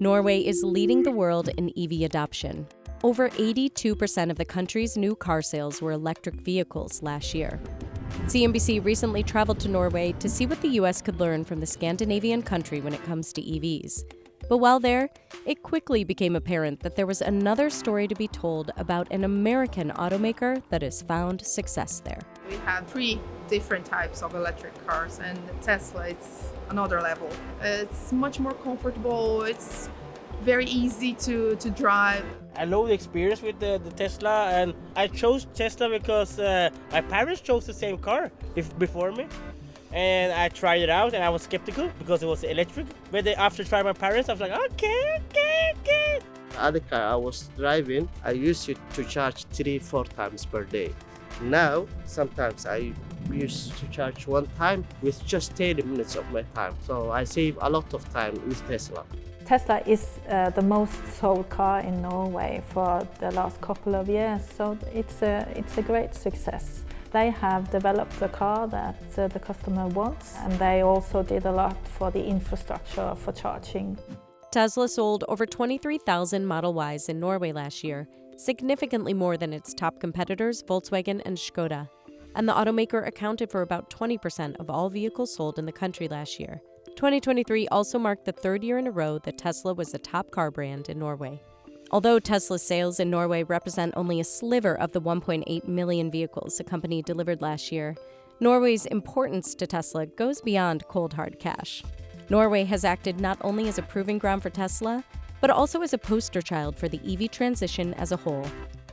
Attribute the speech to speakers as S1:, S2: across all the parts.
S1: Norway is leading the world in EV adoption. Over 82% of the country's new car sales were electric vehicles last year. CNBC recently traveled to Norway to see what the U.S. could learn from the Scandinavian country when it comes to EVs. But while there, it quickly became apparent that there was another story to be told about an American automaker that has found success there.
S2: We have 3 different types of electric cars, and Tesla is another level. It's much more comfortable, it's very easy to drive.
S3: I love the experience with the Tesla, and I chose Tesla because my parents chose the same car before me. And I tried it out, and I was skeptical because it was electric. But after trying my parents, I was like, okay.
S4: The other car I was driving, I used it to charge 3-4 times per day. Now, sometimes I used to charge 1 time with just 30 minutes of my time. So I save a lot of time with Tesla.
S5: Tesla is the most sold car in Norway for the last couple of years, so it's a great success. They have developed the car that the customer wants, and they also did a lot for the infrastructure for charging.
S1: Tesla sold over 23,000 Model Ys in Norway last year, significantly more than its top competitors Volkswagen and Skoda. And the automaker accounted for about 20% of all vehicles sold in the country last year. 2023 also marked the 3rd year in a row that Tesla was the top car brand in Norway. Although Tesla's sales in Norway represent only a sliver of the 1.8 million vehicles the company delivered last year, Norway's importance to Tesla goes beyond cold hard cash. Norway has acted not only as a proving ground for Tesla, but also as a poster child for the EV transition as a whole.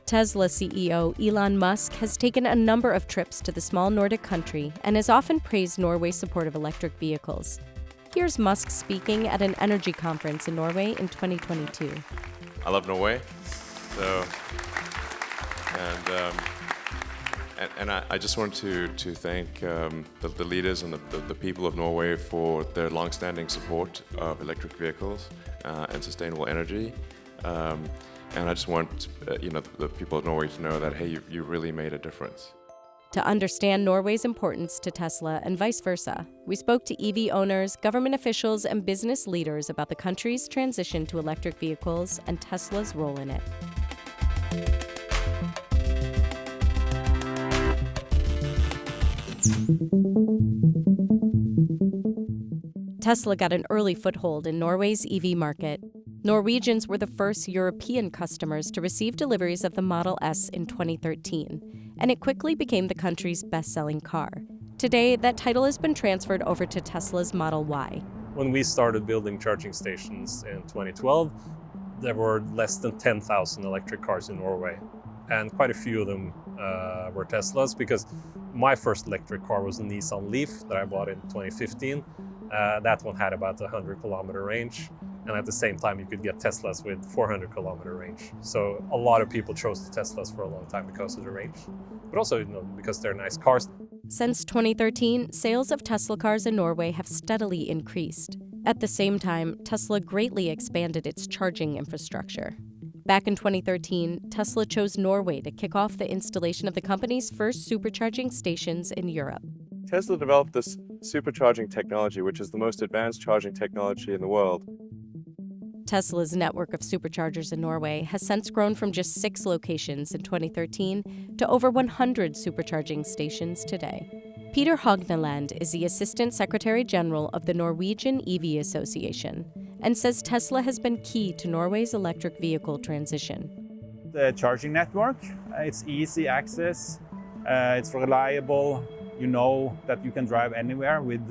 S1: Tesla CEO Elon Musk has taken a number of trips to the small Nordic country and has often praised Norway's support of electric vehicles. Here's Musk speaking at an energy conference in Norway in 2022.
S6: I love Norway, and I just want to thank the leaders and the people of Norway for their long-standing support of electric vehicles and sustainable energy. And I just want the people of Norway to know that, hey, you really made a difference.
S1: To understand Norway's importance to Tesla and vice versa, we spoke to EV owners, government officials, and business leaders about the country's transition to electric vehicles and Tesla's role in it. Tesla got an early foothold in Norway's EV market. Norwegians were the first European customers to receive deliveries of the Model S in 2013, and it quickly became the country's best-selling car. Today, that title has been transferred over to Tesla's Model Y.
S7: When we started building charging stations in 2012, there were less than 10,000 electric cars in Norway, and quite a few of them were Teslas, because my first electric car was a Nissan Leaf that I bought in 2015. That one had about a 100-kilometer range, and at the same time you could get Teslas with 400-kilometer range. So a lot of people chose the Teslas for a long time because of the range, but also because they're nice cars.
S1: Since 2013, sales of Tesla cars in Norway have steadily increased. At the same time, Tesla greatly expanded its charging infrastructure. Back in 2013, Tesla chose Norway to kick off the installation of the company's first supercharging stations in Europe.
S8: Tesla developed this supercharging technology, which is the most advanced charging technology in the world.
S1: Tesla's network of superchargers in Norway has since grown from just 6 locations in 2013 to over 100 supercharging stations today. Peter Hogneland is the Assistant Secretary General of the Norwegian EV Association and says Tesla has been key to Norway's electric vehicle transition.
S9: The charging network, it's easy access, it's reliable. You know that you can drive anywhere with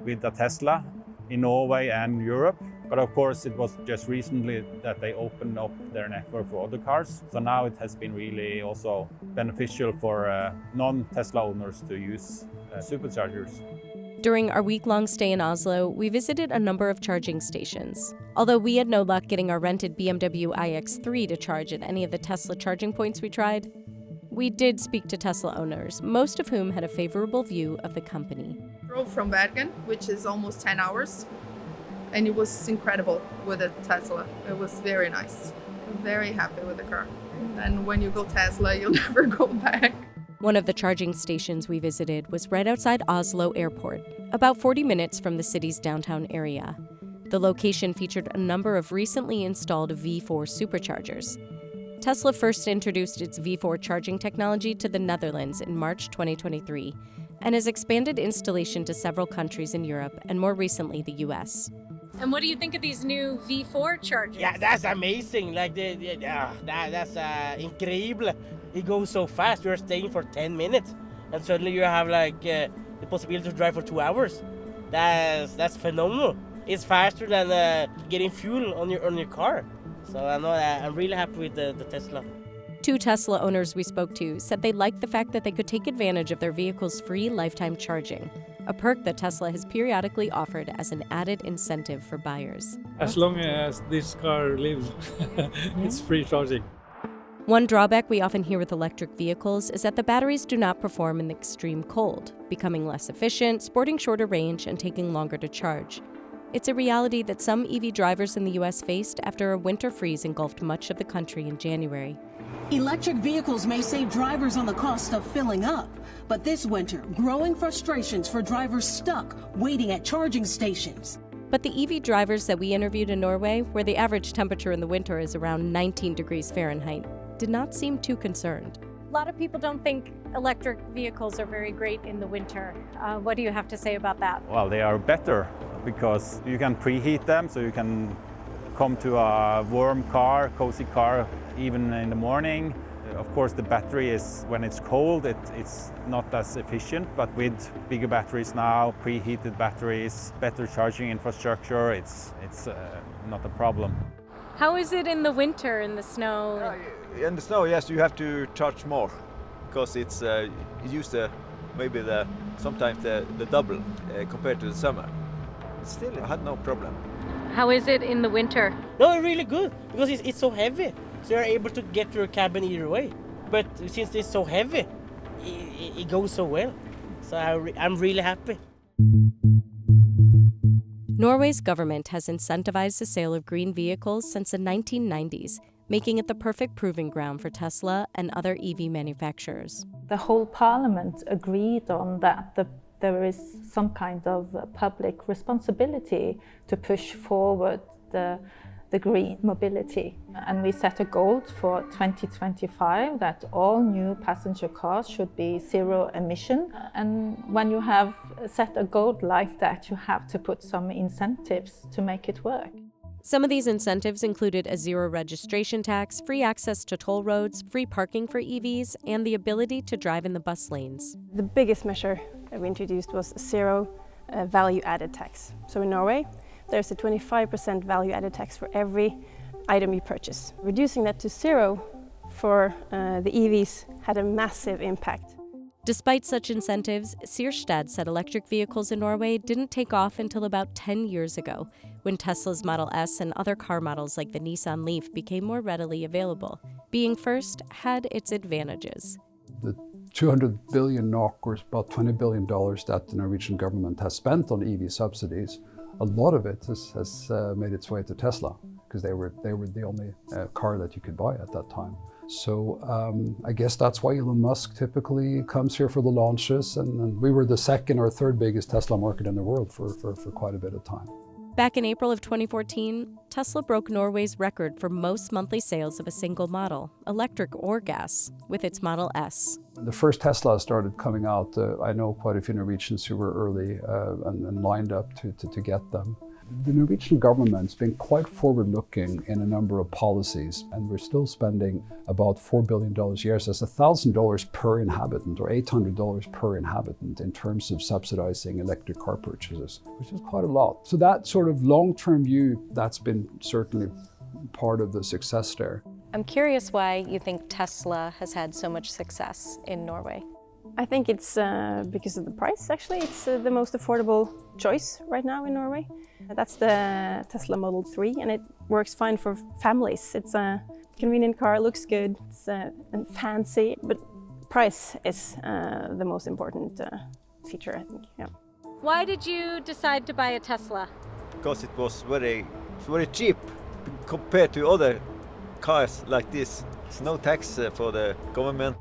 S9: a Tesla in Norway and Europe. But of course, it was just recently that they opened up their network for other cars. So now it has been really also beneficial for non-Tesla owners to use superchargers.
S1: During our week-long stay in Oslo, we visited a number of charging stations. Although we had no luck getting our rented BMW iX3 to charge at any of the Tesla charging points we tried, we did speak to Tesla owners, most of whom had a favorable view of the company.
S2: Drove from Bergen, which is almost 10 hours, and it was incredible with a Tesla. It was very nice. I'm very happy with the car. And when you go Tesla, you'll never go back.
S1: One of the charging stations we visited was right outside Oslo Airport, about 40 minutes from the city's downtown area. The location featured a number of recently installed V4 superchargers. Tesla first introduced its V4 charging technology to the Netherlands in March 2023 and has expanded installation to several countries in Europe and more recently the US.
S10: And what do you think of these new V4 chargers?
S3: Yeah, that's amazing. Like that's incredible. It goes so fast. You're staying for 10 minutes, and suddenly you have like the possibility to drive for 2 hours. That's phenomenal. It's faster than getting fuel on your car. So I'm really happy with the Tesla.
S1: 2 Tesla owners we spoke to said they liked the fact that they could take advantage of their vehicle's free lifetime charging, a perk that Tesla has periodically offered as an added incentive for buyers.
S11: As long as this car lives, it's free charging.
S1: One drawback we often hear with electric vehicles is that the batteries do not perform in the extreme cold, becoming less efficient, sporting shorter range, and taking longer to charge. It's a reality that some EV drivers in the U.S. faced after a winter freeze engulfed much of the country in January.
S12: Electric vehicles may save drivers on the cost of filling up, but this winter, growing frustrations for drivers stuck waiting at charging stations.
S1: But the EV drivers that we interviewed in Norway, where the average temperature in the winter is around 19 degrees Fahrenheit, did not seem too concerned.
S10: A lot of people don't think electric vehicles are very great in the winter. What do you have to say about that?
S9: Well, they are better because you can preheat them, so you can come to a warm car, cozy car, even in the morning. Of course, the battery is, when it's cold, it's not as efficient, but with bigger batteries now, preheated batteries, better charging infrastructure, it's not a problem.
S10: How is it in the winter, in the snow?
S13: In the snow, yes, you have to charge more because it's maybe sometimes the double compared to the summer. Still, I had no problem.
S10: How is it in the winter?
S3: No, really good because it's so heavy. So you're able to get to your cabin either way. But since it's so heavy, it goes so well. So I'm really happy.
S1: Norway's government has incentivized the sale of green vehicles since the 1990s, making it the perfect proving ground for Tesla and other EV manufacturers.
S5: The whole parliament agreed on that there is some kind of public responsibility to push forward the green mobility. And we set a goal for 2025 that all new passenger cars should be zero emission. And when you have set a goal like that, you have to put some incentives to make it work.
S1: Some of these incentives included a zero registration tax, free access to toll roads, free parking for EVs, and the ability to drive in the bus lanes.
S14: The biggest measure that we introduced was zero value-added tax. So in Norway, there's a 25% value-added tax for every item you purchase. Reducing that to zero for the EVs had a massive impact.
S1: Despite such incentives, Sirstad said electric vehicles in Norway didn't take off until about 10 years ago, when Tesla's Model S and other car models like the Nissan Leaf became more readily available. Being first had its advantages.
S15: The 200 billion NOK, or about $20 billion that the Norwegian government has spent on EV subsidies, a lot of it has made its way to Tesla, because they were the only car that you could buy at that time. So I guess that's why Elon Musk typically comes here for the launches, and we were the second or third biggest Tesla market in the world for quite a bit of time.
S1: Back in April of 2014, Tesla broke Norway's record for most monthly sales of a single model, electric or gas, with its Model S.
S15: The first Tesla started coming out. I know quite a few Norwegians who were early and lined up to get them. The Norwegian government's been quite forward-looking in a number of policies, and we're still spending about $4 billion a year. So that's $1,000 per inhabitant, or $800 per inhabitant in terms of subsidizing electric car purchases, which is quite a lot. So that sort of long-term view, that's been certainly part of the success there.
S10: I'm curious why you think Tesla has had so much success in Norway.
S14: I think it's because of the price, actually. It's the most affordable choice right now in Norway. That's the Tesla Model 3, and it works fine for families. It's a convenient car, looks good, it's fancy, but price is the most important feature, I think. Yeah.
S10: Why did you decide to buy a Tesla?
S13: Because it was very cheap compared to other cars like this. There's no tax for the government.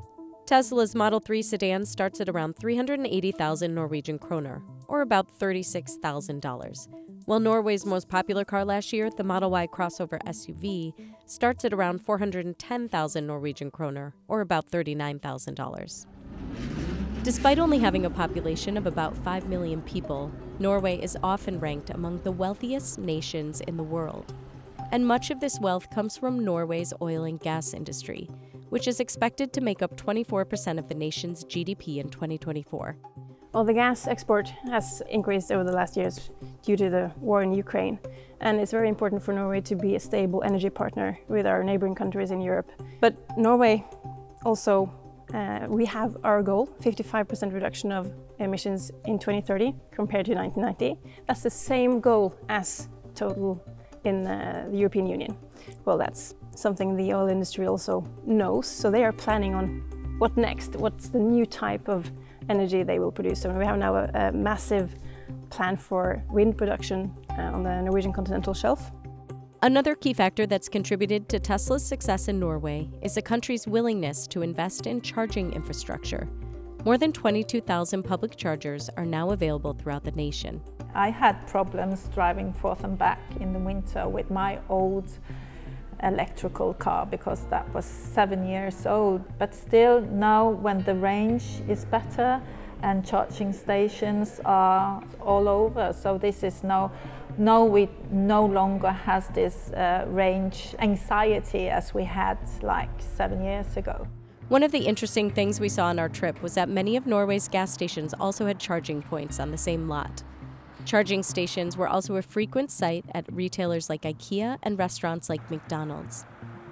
S1: Tesla's Model 3 sedan starts at around 380,000 Norwegian kroner, or about $36,000. While Norway's most popular car last year, the Model Y crossover SUV, starts at around 410,000 Norwegian kroner, or about $39,000. Despite only having a population of about 5 million people, Norway is often ranked among the wealthiest nations in the world. And much of this wealth comes from Norway's oil and gas industry, which is expected to make up 24% of the nation's GDP in 2024.
S14: Well, the gas export has increased over the last years due to the war in Ukraine, and it's very important for Norway to be a stable energy partner with our neighboring countries in Europe. But Norway also, we have our goal, 55% reduction of emissions in 2030 compared to 1990. That's the same goal as total in the European Union. Well, that's something the oil industry also knows, so they are planning on what next, what's the new type of energy they will produce. So we have now a massive plan for wind production on the Norwegian continental shelf.
S1: Another key factor that's contributed to Tesla's success in Norway is the country's willingness to invest in charging infrastructure. More than 22,000 public chargers are now available throughout the nation.
S5: I had problems driving forth and back in the winter with my old electrical car because that was 7 years old. But still now when the range is better and charging stations are all over, so this is we no longer has this range anxiety as we had like 7 years ago.
S1: One of the interesting things we saw on our trip was that many of Norway's gas stations also had charging points on the same lot. Charging stations were also a frequent sight at retailers like IKEA and restaurants like McDonald's.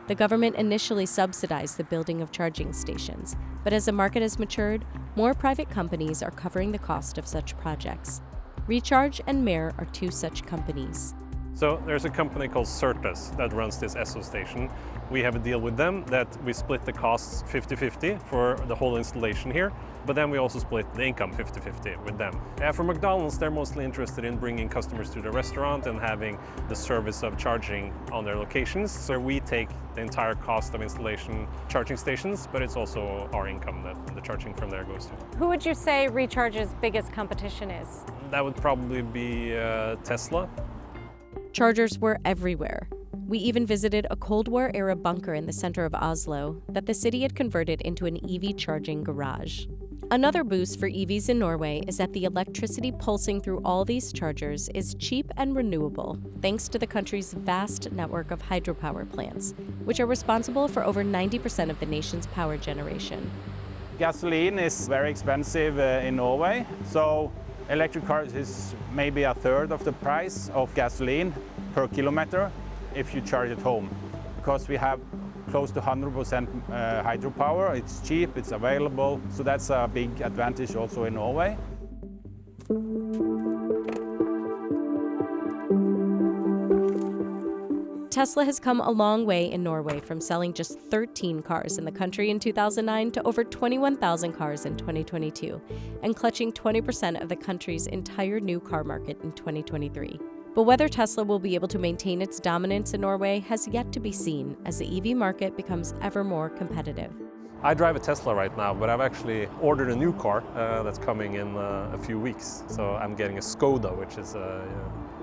S1: The government initially subsidized the building of charging stations, but as the market has matured, more private companies are covering the cost of such projects. Recharge and Mer are two such companies.
S7: So there's a company called Certus that runs this Esso station. We have a deal with them that we split the costs 50-50 for the whole installation here, but then we also split the income 50-50 with them. For McDonald's, they're mostly interested in bringing customers to the restaurant and having the service of charging on their locations. So we take the entire cost of installation charging stations, but it's also our income that the charging from there goes to.
S10: Who would you say Recharge's biggest competition is?
S7: That would probably be Tesla.
S1: Chargers were everywhere. We even visited a Cold War-era bunker in the center of Oslo that the city had converted into an EV charging garage. Another boost for EVs in Norway is that the electricity pulsing through all these chargers is cheap and renewable, thanks to the country's vast network of hydropower plants, which are responsible for over 90% of the nation's power generation.
S9: Gasoline is very expensive in Norway, so electric cars is maybe a third of the price of gasoline per kilometer if you charge at home. Because we have close to 100% hydropower, it's cheap, it's available, so that's a big advantage also in Norway.
S1: Tesla has come a long way in Norway from selling just 13 cars in the country in 2009 to over 21,000 cars in 2022, and clutching 20% of the country's entire new car market in 2023. But whether Tesla will be able to maintain its dominance in Norway has yet to be seen as the EV market becomes ever more competitive.
S7: I drive a Tesla right now, but I've actually ordered a new car that's coming in a few weeks. So I'm getting a Skoda, which is a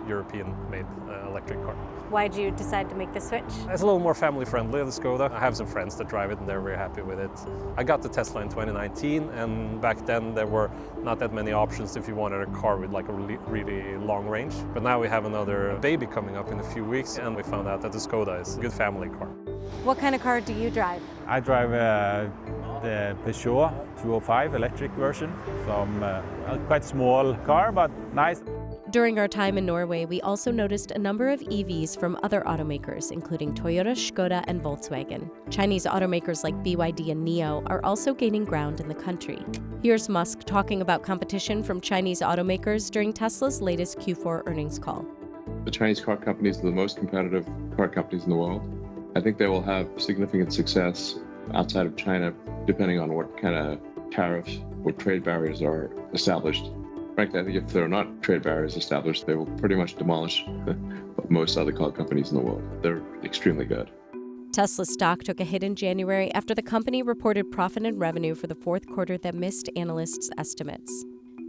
S7: European-made electric car.
S10: Why did you decide to make the switch?
S7: It's a little more family-friendly, the Skoda. I have some friends that drive it and they're very happy with it. I got the Tesla in 2019, and back then there were not that many options if you wanted a car with like a really long range. But now we have another baby coming up in a few weeks, and we found out that the Skoda is a good family car.
S10: What kind of car do you drive?
S9: I drive the Peugeot 205 electric version, so a quite small car, but nice.
S1: During our time in Norway, we also noticed a number of EVs from other automakers, including Toyota, Skoda, and Volkswagen. Chinese automakers like BYD and NIO are also gaining ground in the country. Here's Musk talking about competition from Chinese automakers during Tesla's latest Q4 earnings call.
S6: The Chinese car companies are the most competitive car companies in the world. I think they will have significant success outside of China, depending on what kind of tariffs or trade barriers are established. Frankly, I think if there are not trade barriers established, they will pretty much demolish most other car companies in the world. They're extremely good.
S1: Tesla's stock took a hit in January after the company reported profit and revenue for the fourth quarter that missed analysts' estimates.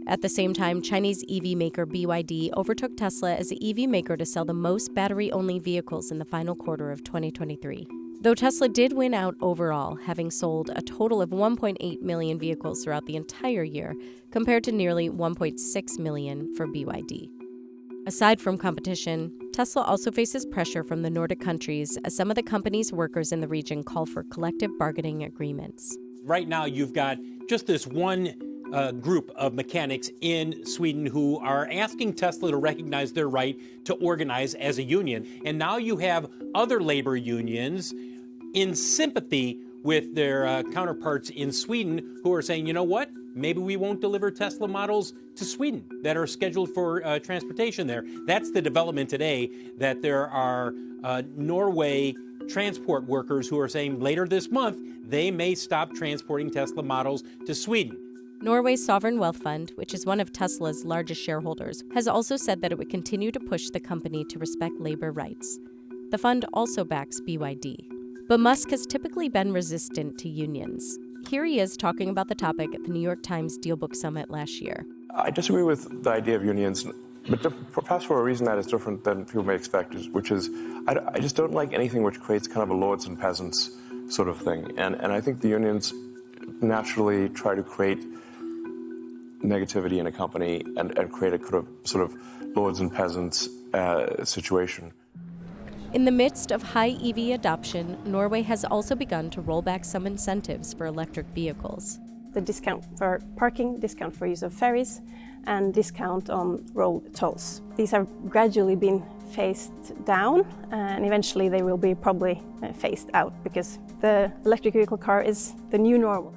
S1: At the same time, Chinese EV maker BYD overtook Tesla as the EV maker to sell the most battery-only vehicles in the final quarter of 2023. Though Tesla did win out overall, having sold a total of 1.8 million vehicles throughout the entire year, compared to nearly 1.6 million for BYD. Aside from competition, Tesla also faces pressure from the Nordic countries as some of the company's workers in the region call for collective bargaining agreements.
S16: Right now, you've got just this one group of mechanics in Sweden who are asking Tesla to recognize their right to organize as a union. And now you have other labor unions in sympathy with their counterparts in Sweden who are saying, you know what, maybe we won't deliver Tesla models to Sweden that are scheduled for transportation there. That's the development today, that there are Norway transport workers who are saying later this month they may stop transporting Tesla models to Sweden.
S1: Norway's sovereign wealth fund, which is one of Tesla's largest shareholders, has also said that it would continue to push the company to respect labor rights. The fund also backs BYD. But Musk has typically been resistant to unions. Here he is talking about the topic at the New York Times Dealbook Summit last year.
S6: I disagree with the idea of unions, but perhaps for a reason that is different than people may expect, which is I just don't like anything which creates kind of a lords and peasants sort of thing. And I think the unions naturally try to create negativity in a company and create a sort of lords and peasants situation.
S1: In the midst of high EV adoption, Norway has also begun to roll back some incentives for electric vehicles.
S14: The discount for parking, discount for use of ferries, and discount on road tolls. These have gradually been phased down, and eventually they will be probably phased out because the electric vehicle car is the new normal.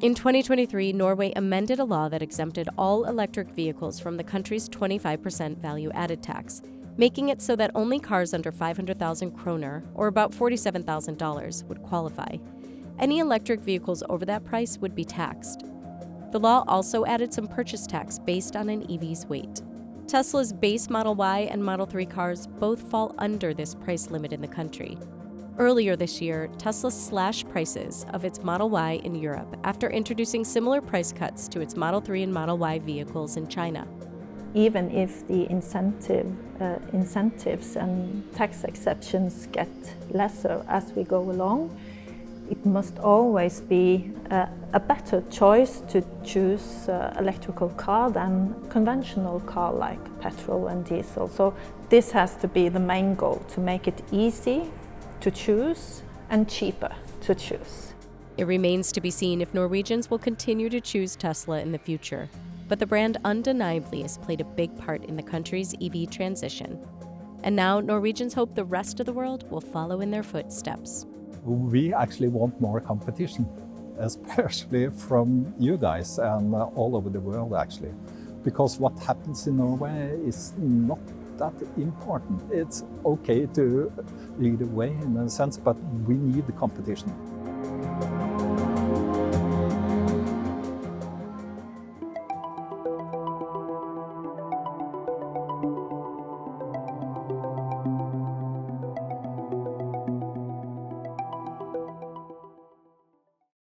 S1: In 2023, Norway amended a law that exempted all electric vehicles from the country's 25% value-added tax, making it so that only cars under 500,000 kroner, or about $47,000, would qualify. Any electric vehicles over that price would be taxed. The law also added some purchase tax based on an EV's weight. Tesla's base Model Y and Model 3 cars both fall under this price limit in the country. Earlier this year, Tesla slashed prices of its Model Y in Europe after introducing similar price cuts to its Model 3 and Model Y vehicles in China.
S5: Even if the incentives and tax exceptions get lesser as we go along, it must always be a better choice to choose electrical car than conventional car like petrol and diesel. So this has to be the main goal, to make it easy to choose and cheaper to choose.
S1: It remains to be seen if Norwegians will continue to choose Tesla in the future, but the brand undeniably has played a big part in the country's EV transition. And now Norwegians hope the rest of the world will follow in their footsteps.
S17: We actually want more competition, especially from you guys and all over the world actually, because what happens in Norway is not that important. It's okay to lead the way in a sense, but we need the competition.